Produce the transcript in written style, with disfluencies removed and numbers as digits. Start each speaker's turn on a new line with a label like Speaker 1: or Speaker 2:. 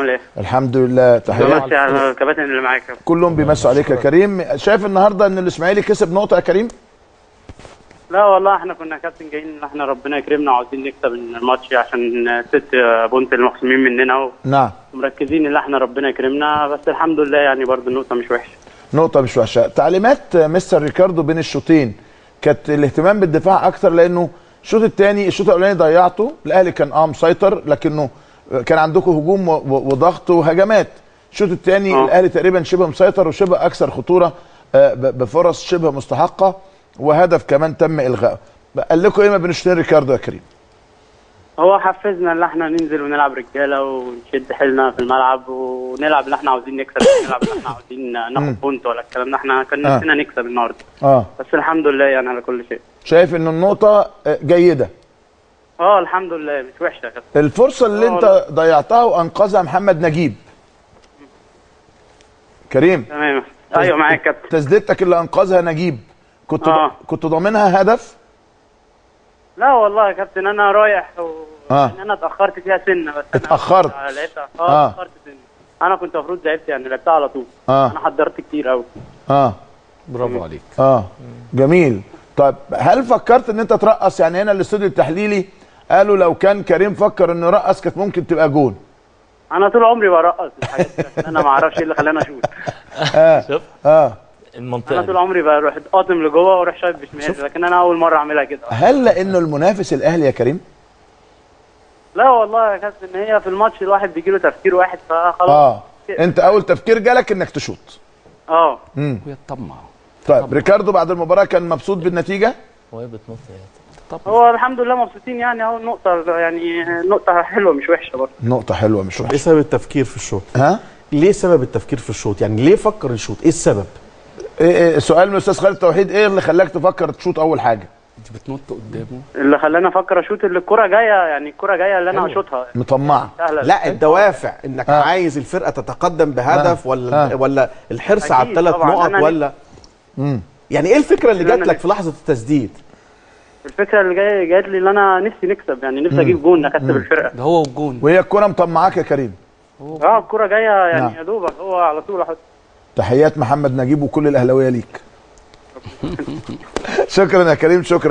Speaker 1: ايه؟
Speaker 2: الحمد لله. تحياتي
Speaker 1: بمسي على الكباتن اللي معاك.
Speaker 2: كلهم بيمسوا عليك يا كريم. شايف النهارده ان الاسماعيلي كسب نقطه يا كريم؟
Speaker 1: لا والله احنا كنا كابتن جايين ان احنا ربنا يكرمنا وعاوزين نكسب الماتش عشان 6 بونت المخصومين مننا
Speaker 2: نعم.
Speaker 1: ومركزين ان احنا ربنا يكرمنا، بس الحمد لله يعني برضه النقطه مش وحشه.
Speaker 2: نقطه مش وحشه. تعليمات مستر ريكاردو بين الشوطين كانت الاهتمام بالدفاع اكتر، لانه الشوط الثاني الشوط الاولاني ضيعته، الاهلي كان مسيطر لكنه كان عندكم هجوم وضغط وهجمات. الشوط الثاني الاهلي تقريبا شبه مسيطر وشبه اكثر خطوره بفرص شبه مستحقه وهدف كمان تم الغائه. قال لكم ايه ما بين الشوطين ريكاردو يا كريم؟
Speaker 1: هو حفزنا ان احنا ننزل ونلعب رجاله ونشد حيلنا في الملعب ونلعب اللي احنا عاوزين نكسب، نلعب اللي احنا عاوزين ناخد بونت ولا الكلام ده، احنا كان نفسنا نكسب النهارده. بس الحمد لله يعني على كل شيء.
Speaker 2: شايف ان النقطه جيده؟
Speaker 1: الحمد لله مش وحشه يا كابتن.
Speaker 2: الفرصه اللي انت ضيعتها وانقذها محمد نجيب كريم.
Speaker 1: تمام. ايوه معاك يا كابتن.
Speaker 2: تسديدتك اللي انقذها نجيب كنت ضامنها هدف؟
Speaker 1: لا والله يا كابتن انا رايح يعني انا اتاخرت فيها سنه، بس
Speaker 2: اتاخرت.
Speaker 1: انا لعبتها اتاخرت سنه. انا كنت المفروض لعبت يعني لعبتها على طول. انا حضرت كتير قوي.
Speaker 3: برافو عليك.
Speaker 2: جميل. طيب هل فكرت ان انت ترقص؟ يعني هنا الاستوديو التحليلي قالوا لو كان كريم فكر انه يرقص كانت ممكن تبقى جون.
Speaker 1: انا طول عمري برقص الحاجات دي، لكن انا ما اعرفش ايه اللي خلاني اشوط.
Speaker 3: شوف المنطقه
Speaker 1: انا طول عمري بروح قاطم لجوه واروح شايف بشمال، لكن انا اول مره اعملها كده.
Speaker 2: هل لانه المنافس الاهلي يا كريم؟
Speaker 1: لا والله يا كابتن هي في الماتش الواحد بيجي له تفكير واحد فخلاص.
Speaker 2: انت اول تفكير جالك انك تشوط.
Speaker 3: طمع.
Speaker 2: طيب ريكاردو بعد المباراه كان مبسوط بالنتيجه؟
Speaker 3: وهي بتنط
Speaker 1: هو الحمد لله مبسوطين يعني اهو النقطه يعني نقطه حلوه مش وحشه برضه.
Speaker 2: نقطه حلوه مش وحشه.
Speaker 4: ايه سبب التفكير في الشوط؟ ليه سبب التفكير في الشوط؟ يعني ليه فكر يشوط؟ ايه السبب؟
Speaker 2: سؤال من الاستاذ خالد توحيد، ايه اللي خلاك تفكر تشوط اول حاجه؟
Speaker 3: انت بتنط قدامه.
Speaker 1: اللي خلاني افكر اشوط اللي الكره جايه، يعني الكره جايه اللي انا هشوطها
Speaker 2: مطمعه.
Speaker 4: لا الدوافع انك عايز الفرقه تتقدم بهدف ولا الحرص على الثلاث نقط ولا يعني ايه الفكره اللي جات لك في لحظه التسديد؟
Speaker 1: الفكره اللي جات لي ان انا نفسي نكسب، يعني نفسي اجيب جون اكسب الفرقه.
Speaker 3: ده هو والجون.
Speaker 2: وهي الكره مطمعاك يا كريم؟
Speaker 1: الكره جايه يعني يا دوبك هو على طول احط.
Speaker 2: تحيات محمد نجيب وكل الاهلاويه ليك. شكرا يا كريم. شكرا.